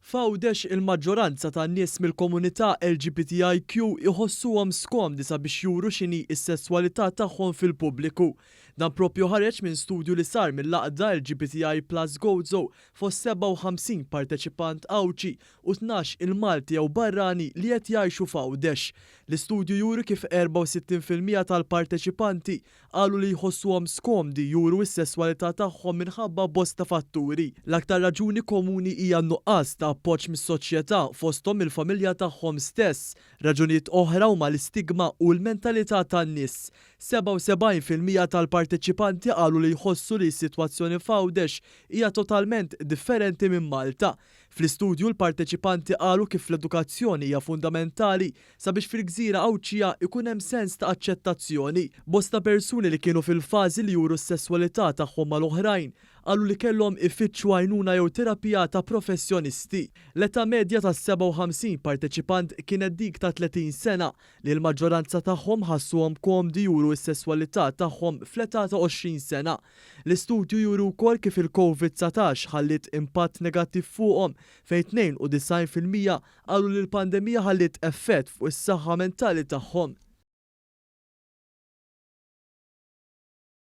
F'għawdex il-maġġoranza tan-nies mill-komunità LGBTIQ iħossuhom skomdi sabiex juru x'inhi s-sesswalità tagħhom fil-pubbliku. Dan proprju ħareġ minn studju li sar mill-laqda LGBTI Plus Gozo fost 57 parteċipant Awċi u 12 il-Malti jew barrani li qed jgħixu f'Għawdex. L-istudju juri kif 64% tal-parteċipanti qalu li jħossuhom skomdi juru s-sesswalità tagħhom minħabba bosta fatturi. L-aktar raġuni komuni hija nuqqas ta' appoġġ mis-soċjetà fosthom il-familja tagħhom stess. Raġunijiet oħra huma l-istigma u l-mentalità tan-nies. 77% tal-parteċipanti qalu li jħossu li s-sitwazzjoni f'Għawdex hija totalment differenti minn Malta. Fl-istudju l-parteċipanti qalu kif l-edukazzjoni hija fundamentali sabiex fil-Gżira Awċija ikun hemm sens ta' aċċettazzjoni. Bosta persuni li kienu fil-fażi li juru s-sesswalità tagħhom mal-oħrajn qalu li kellhom ifittxu għajnuna jew terapija ta' professjonisti. L-età medja ta' 57 parteċipant kienet dik ta' 30 sena li l-maġġoranza tagħhom ħassuhom komdi juru s-sesswalità tagħhom fl-età ta' 20 sena. L-istudju juru wkoll kif il-COVID-19 ħallit impatt negattiv fuqhom fejn 92% qalu li l-pandemija ħallit effett fuq is-saħħa mentali tagħhom.